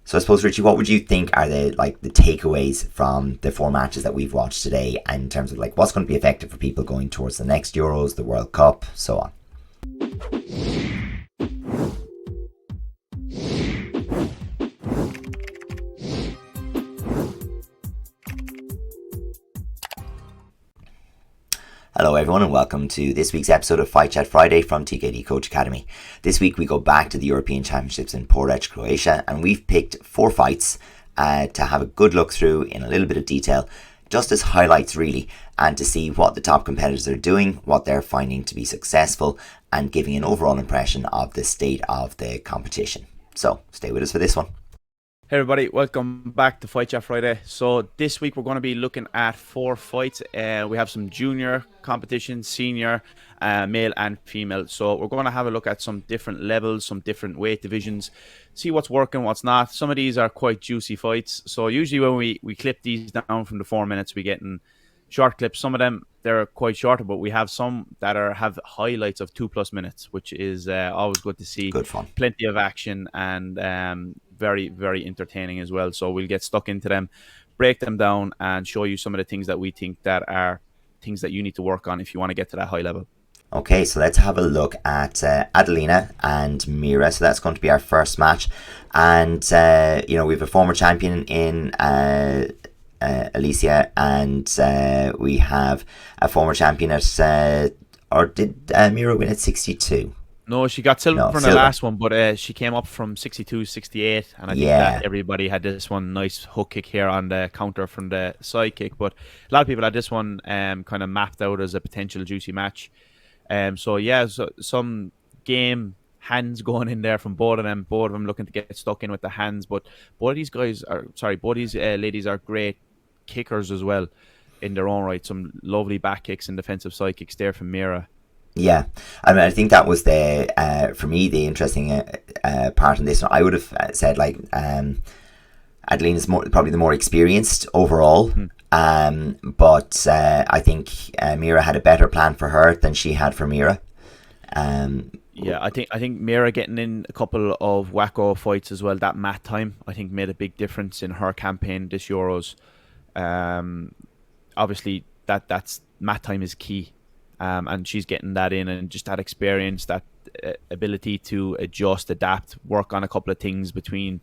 So I suppose, Richie, what would you think are the takeaways from the four matches that we've watched today, and in terms of like what's going to be effective for people going towards the next Euros, the World Cup, so on? Hello everyone and welcome to this week's episode of Fight Chat Friday from TKD Coach Academy. This week we go back to the European Championships in Porec, Croatia, and we've picked four fights to have a good look through in a little bit of detail, just as highlights really, and to see what the top competitors are doing, what they're finding to be successful, and giving an overall impression of the state of the competition. So stay with us for this one. Hey everybody, welcome back to Fight Chat Friday. So this week we're going to be looking at four fights. We have some junior competition, senior, male and female. So we're going to have a look at some different levels, some different weight divisions, see what's working, what's not. Some of these are quite juicy fights. So usually when we clip these down from the 4 minutes, we get in short clips. Some of them, they're quite shorter, but we have some that have highlights of 2+ minutes, which is always good to see. Good fun. Plenty of action and very, very entertaining as well. So we'll get stuck into them, break them down, and show you some of the things that we think that are things that you need to work on if you want to get to that high level. Okay, so let's have a look at Adelina and Mira. So that's going to be our first match. And, we have a former champion in Alicia, and we have a former champion at, or did Mira win at 62? No, she got silver in the last one, but she came up from 62, 68, and I think that everybody had this one nice hook kick here on the counter from the side kick, but a lot of people had this one kind of mapped out as a potential juicy match. So some game hands going in there from both of them looking to get stuck in with the hands, but both these ladies are great kickers as well in their own right. Some lovely back kicks and defensive side kicks there from Mira. Yeah, I mean, I think that was for me, the interesting part in this one. I would have said Adelina's probably the more experienced overall, but I think Mira had a better plan for her than she had for Mira. I think Mira getting in a couple of wacko fights as well, that mat time, I think made a big difference in her campaign this Euros. Obviously, that's mat time is key. And she's getting that in, and just that experience, that ability to adjust, adapt, work on a couple of things between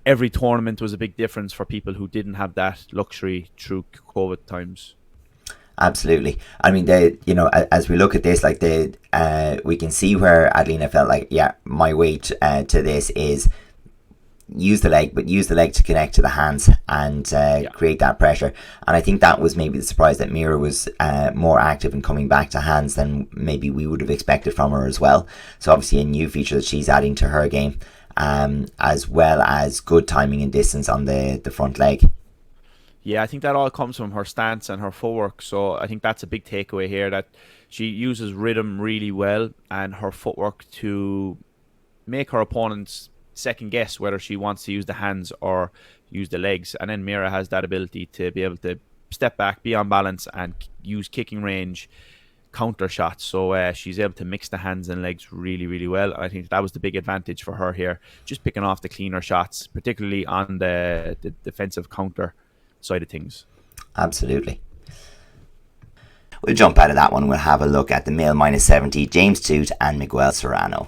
every tournament was a big difference for people who didn't have that luxury through COVID times. Absolutely. I mean, as we look at this, we can see where Adelina felt like, my way to this is use the leg, but use the leg to connect to the hands and create that pressure. And I think that was maybe the surprise, that Mira was more active in coming back to hands than maybe we would have expected from her as well. So obviously a new feature that she's adding to her game, as well as good timing and distance on the front leg. Yeah, I think that all comes from her stance and her footwork. So I think that's a big takeaway here, that she uses rhythm really well and her footwork to make her opponents second guess whether she wants to use the hands or use the legs. And then Mira has that ability to be able to step back, be on balance, and use kicking range counter shots. So she's able to mix the hands and legs really, really well. And I think that was the big advantage for her here, just picking off the cleaner shots, particularly on the defensive counter side of things. Absolutely. We'll jump out of that one. We'll have a look at the male -70, James Toot and Miguel Serrano.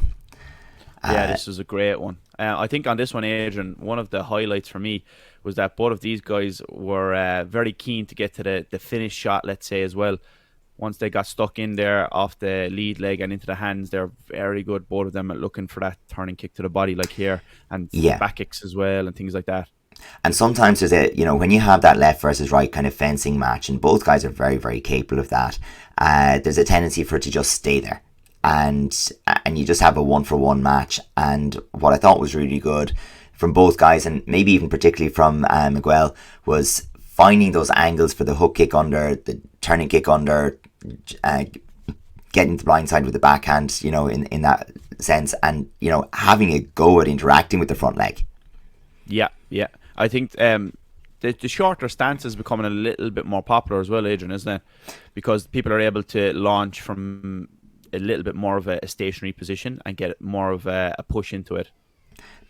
This was a great one. I think on this one, Adrian, one of the highlights for me was that both of these guys were very keen to get to the finish shot, let's say, as well. Once they got stuck in there off the lead leg and into the hands, they're very good, both of them, at looking for that turning kick to the body like here, and back kicks as well and things like that. And sometimes there's when you have that left versus right kind of fencing match, and both guys are very, very capable of that, there's a tendency for it to just stay there. And you just have a 1-for-1 match. And what I thought was really good from both guys, and maybe even particularly from Miguel, was finding those angles for the hook kick under, the turning kick under, getting the blind side with the backhand, in that sense, and having a go at interacting with the front leg. Yeah. I think the shorter stance is becoming a little bit more popular as well, Adrian, isn't it? Because people are able to launch from a little bit more of a stationary position and get more of a push into it.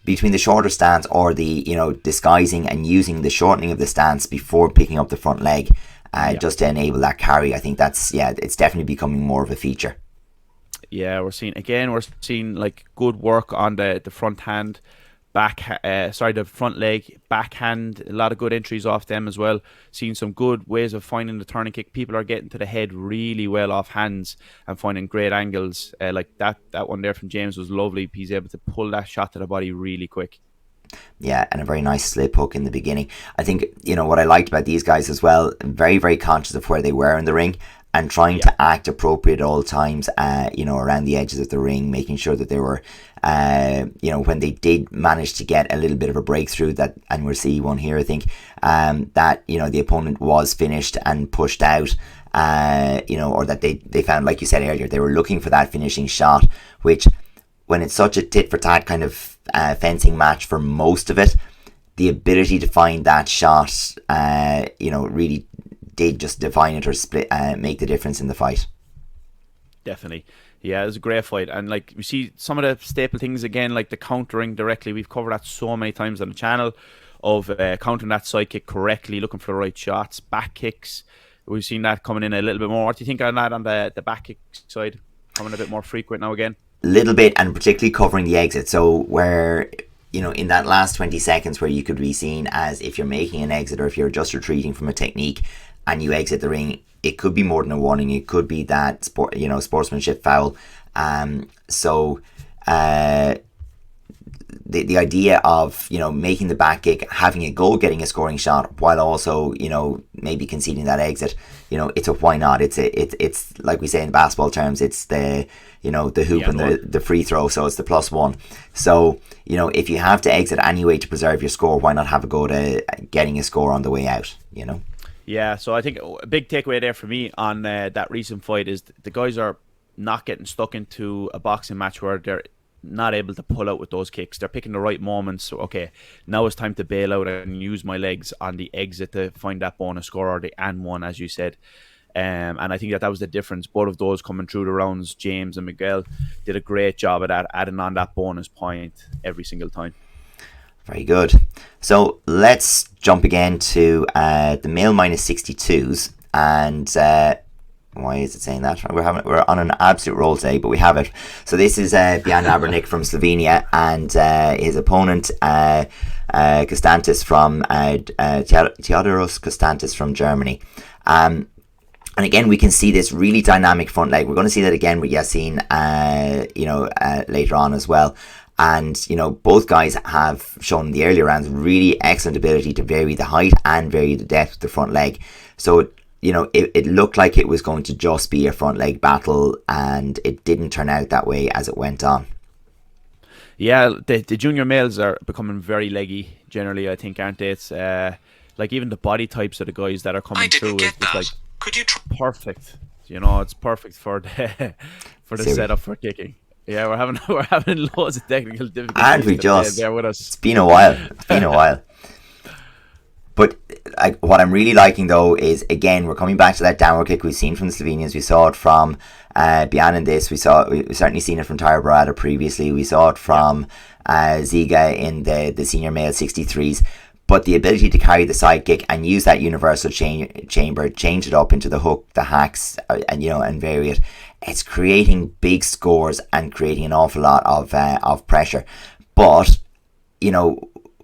between the shorter stance or the, disguising and using the shortening of the stance before picking up the front leg, just to enable that carry. I think that's, it's definitely becoming more of a feature. Yeah, we're seeing like good work on the front hand, the front leg, backhand, a lot of good entries off them as well. Seeing some good ways of finding the turning kick. People are getting to the head really well off hands and finding great angles. Like that one there from James was lovely. He's able to pull that shot to the body really quick. Yeah, and a very nice slip hook in the beginning. I think, what I liked about these guys as well, very, very conscious of where they were in the ring and trying to act appropriate at all times, around the edges of the ring, making sure that they were, when they did manage to get a little bit of a breakthrough, that, and we'll see one here, I think, that, the opponent was finished and pushed out, or that they found, like you said earlier, they were looking for that finishing shot, which, when it's such a tit-for-tat kind of fencing match for most of it, the ability to find that shot, really did just define it or split, make the difference in the fight. Definitely. Yeah, it was a great fight. And like we see some of the staple things again, like the countering directly. We've covered that so many times on the channel, of countering that side kick correctly, looking for the right shots, back kicks. We've seen that coming in a little bit more. What do you think on that, on the back kick side, coming a bit more frequent now again? Little bit, and particularly covering the exit. So where, in that last 20 seconds where you could be seen as if you're making an exit or if you're just retreating from a technique and you exit the ring, it could be more than a warning. It could be that sportsmanship foul. The idea of, making the back kick, having a goal, getting a scoring shot, while also, maybe conceding that exit, it's a why not. It's like we say in basketball terms, it's the, the hoop and the free throw, so it's the +1. So, if you have to exit anyway to preserve your score, why not have a go to getting a score on the way out, Yeah, so I think a big takeaway there for me on that recent fight is the guys are not getting stuck into a boxing match where they're not able to pull out with those kicks. They're picking the right moments. So, okay, now it's time to bail out and use my legs on the exit to find that bonus score, or the and one, as you said. And I think that was the difference. Both of those coming through the rounds, James and Miguel, did a great job of that, adding on that bonus point every single time. Very good. So let's jump again to the male -62s, and why is it saying that? We're on an absolute roll today, but we have it. So this is Knabbernick from Slovenia, and his opponent Costantes from Theodoros Costantes from Germany. And again, we can see this really dynamic front leg. We're going to see that again with Yassine, later on as well. And, both guys have shown in the earlier rounds really excellent ability to vary the height and vary the depth of the front leg. So, it looked like it was going to just be a front leg battle, and it didn't turn out that way as it went on. Yeah, the junior males are becoming very leggy generally, I think, aren't they? It's like even the body types of the guys that are coming through is like perfect. It's perfect for the setup for kicking. Yeah, we're having loads of technical difficulties. And we just there with us. It's been a while. But what I'm really liking though is, again, we're coming back to that downward kick we've seen from the Slovenians. We saw it from Bjan in this. We've certainly seen it from Tyre Barada previously. We saw it from Ziga in the senior male 63s. But the ability to carry the side kick and use that universal chamber, change it up into the hook, the hacks, and vary it. It's creating big scores and creating an awful lot of pressure. But,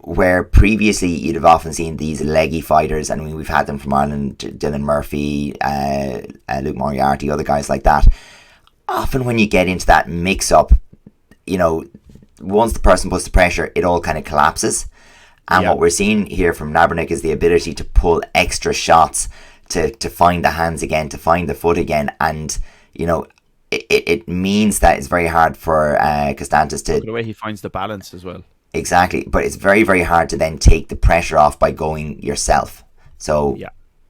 where previously you'd have often seen these leggy fighters, and we've had them from Ireland, Dylan Murphy, Luke Moriarty, other guys like that. Often when you get into that mix-up, once the person puts the pressure, it all kind of collapses. And what we're seeing here from Knabbernick is the ability to pull extra shots, to find the hands again, to find the foot again. And, it means that it's very hard for Costantes to... The way he finds the balance as well. Exactly. But it's very, very hard to then take the pressure off by going yourself. So,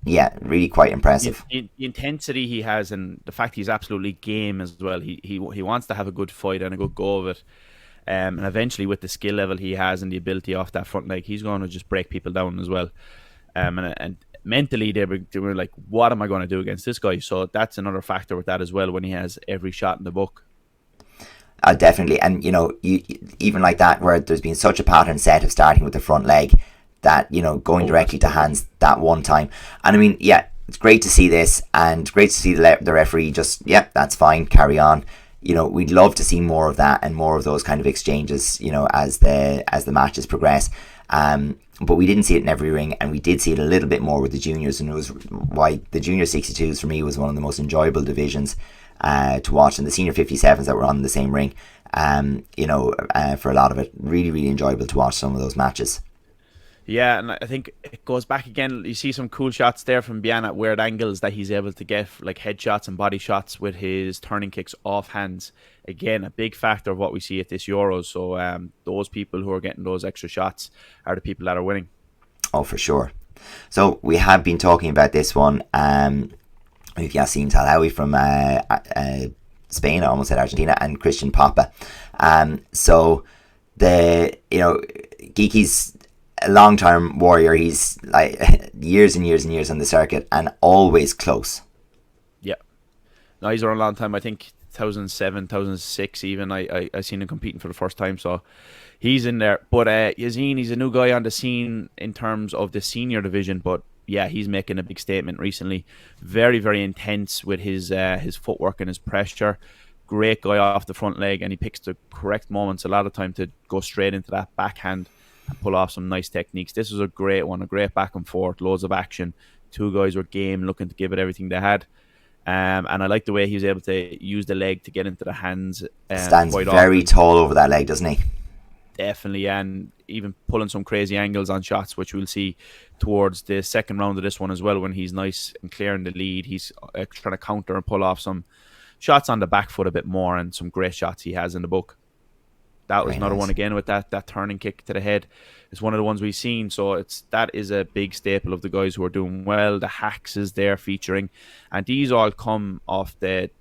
yeah, really quite impressive. The intensity he has, and the fact he's absolutely game as well. He wants to have a good fight and a good go of it. And eventually, with the skill level he has and the ability off that front leg, he's going to just break people down as well. And mentally, they were like, what am I going to do against this guy? So that's another factor with that as well, when he has every shot in the book. Definitely. And, even like that, where there's been such a pattern set of starting with the front leg that, going directly to hands that one time. And I mean, yeah, it's great to see this and great to see the referee just, yeah, that's fine, carry on. We'd love to see more of that and more of those kind of exchanges, as the matches progress. But we didn't see it in every ring, and we did see it a little bit more with the juniors, and it was why the junior 62s for me was one of the most enjoyable divisions to watch, and the senior 57s that were on the same ring, for a lot of it, really, really enjoyable to watch some of those matches. Yeah, and I think it goes back again. You see some cool shots there from Bian at weird angles that he's able to get, like head shots and body shots with his turning kicks off hands. Again, a big factor of what we see at this Euros. So those people who are getting those extra shots are the people that are winning. Oh, for sure. So we have been talking about this one. We've seen Talawi from Spain, I almost said Argentina, and Christian Papa. So Geeky's a long-term warrior. He's like years and years and years on the circuit and always close. Yeah. No, he's around a long time. I think 2007, 2006 even. I seen him competing for the first time, so he's in there. But Yazin, he's a new guy on the scene in terms of the senior division, but yeah, he's making a big statement recently. Very, very intense with his footwork and his pressure. Great guy off the front leg, and he picks the correct moments a lot of time to go straight into that backhand and pull off some nice techniques. This was a great one, a great back and forth, loads of action. Two guys were game, looking to give it everything they had. And I like the way he was able to use the leg to get into the hands. Stands very tall over that leg, doesn't he? Definitely, and even pulling some crazy angles on shots, which we'll see towards the second round of this one as well, when he's nice and clear in the lead. He's trying to counter and pull off some shots on the back foot a bit more, and some great shots he has in the book. That was another one again with that turning kick to the head. It's one of the ones we've seen, so that is a big staple of the guys who are doing well. The hacks is there featuring, and these all come off the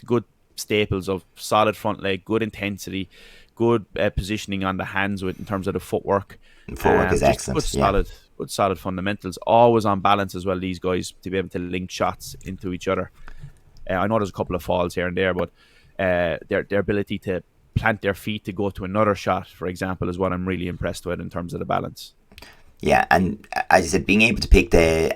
good staples of solid front leg, good intensity, good positioning on the hands in terms of the footwork. And footwork is excellent. Good solid fundamentals. Always on balance as well, these guys, to be able to link shots into each other. I know there's a couple of falls here and there, but their ability to plant their feet to go to another shot, for example, is what I'm really impressed with in terms of the balance. Yeah, and as I said, being able to pick the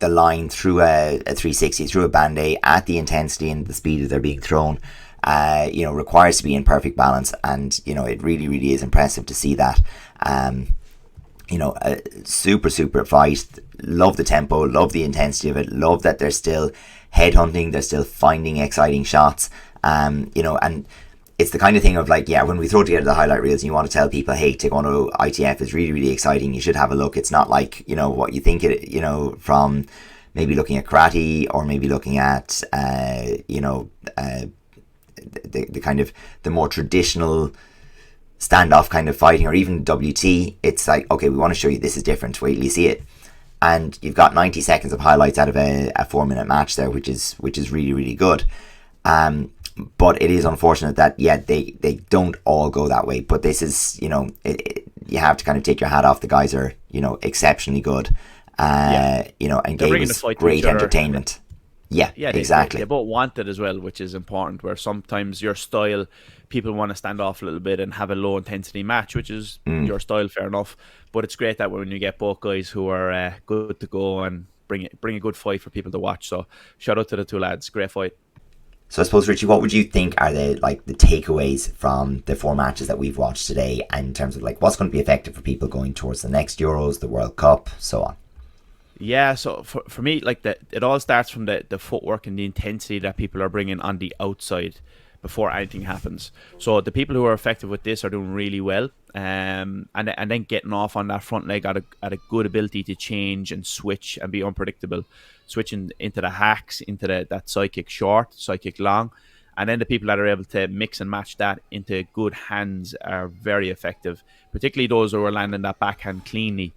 line through a 360, through a band-aid at the intensity and the speed that they're being thrown, requires to be in perfect balance, and it really, really is impressive to see that. A super, super fight. Love the tempo, love the intensity of it, love that they're still headhunting, they're still finding exciting shots, and it's the kind of thing of when we throw together the highlight reels and you want to tell people, hey, Taekwondo ITF is really, really exciting, you should have a look. It's not like, what you think it, from maybe looking at karate or maybe looking at, the kind of the more traditional standoff kind of fighting, or even WT. It's like, okay, we want to show you this is different, wait till you see it. And you've got 90 seconds of highlights out of a 4-minute match there, which is really, really good. But it is unfortunate that, they don't all go that way. But this is, you have to kind of take your hat off. The guys are, exceptionally good, and gave us great entertainment. Yeah, exactly. They both want it as well, which is important, where sometimes your style, people want to stand off a little bit and have a low intensity match, which is your style, fair enough. But it's great that when you get both guys who are good to go and bring a good fight for people to watch. So shout out to the two lads, great fight. So I suppose, Richie, what would you think are the takeaways from the 4 matches that we've watched today, and in terms of what's going to be effective for people going towards the next Euros, the World Cup, so on? Yeah, so for me, it all starts from the footwork and the intensity that people are bringing on the outside before anything happens. So the people who are effective with this are doing really well, and then getting off on that front leg at a good ability to change and switch and be unpredictable, switching into the hacks, into that side kick short, side kick long, and then the people that are able to mix and match that into good hands are very effective, particularly those who are landing that backhand cleanly.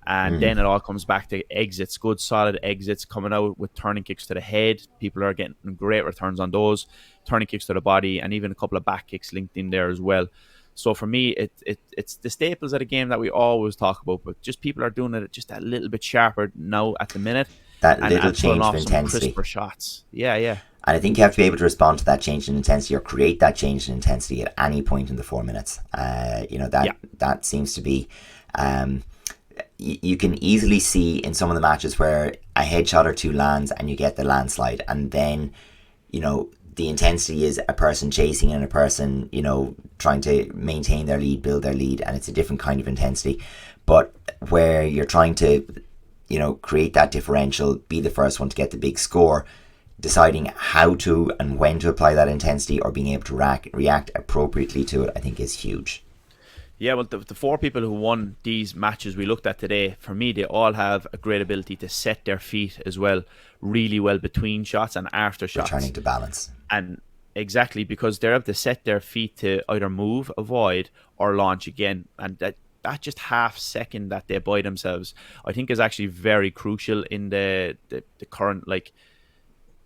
And then it all comes back to exits, good solid exits coming out with turning kicks to the head. People are getting great returns on those, turning kicks to the body, and even a couple of back kicks linked in there as well. So for me, it's the staples of the game that we always talk about, but just people are doing it just a little bit sharper now at the minute. That little change of intensity. Crisper shots. Yeah. And I think you have to be able to respond to that change in intensity or create that change in intensity at any point in the 4 minutes. That seems to be... you can easily see in some of the matches where a headshot or two lands and you get the landslide, and then, the intensity is a person chasing and a person, trying to maintain their lead, build their lead, and it's a different kind of intensity. But where you're trying to, create that differential, be the first one to get the big score, deciding how to and when to apply that intensity or being able to react appropriately to it, I think is huge. Yeah, well, the 4 people who won these matches we looked at today, for me, they all have a great ability to set their feet as well, really well between shots and after shots. Returning to balance. And exactly, because they're able to set their feet to either move, avoid, or launch again. And that just half second that they buy themselves, I think, is actually very crucial in the current,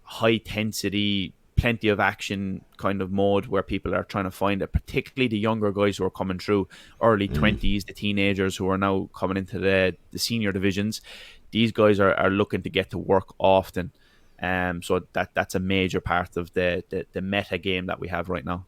high intensity, plenty of action kind of mode where people are trying to find it, particularly the younger guys who are coming through early 20s, the teenagers who are now coming into the senior divisions. These guys are looking to get to work often. So that's a major part of the meta game that we have right now.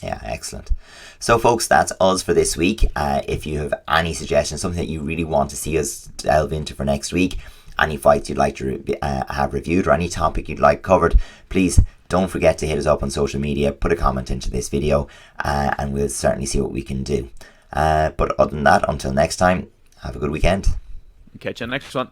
Yeah, excellent. So, folks, that's us for this week. If you have any suggestions, something that you really want to see us delve into for next week, any fights you'd like to have reviewed, or any topic you'd like covered, please don't forget to hit us up on social media, put a comment into this video, and we'll certainly see what we can do. But other than that, until next time, have a good weekend. Catch you next one.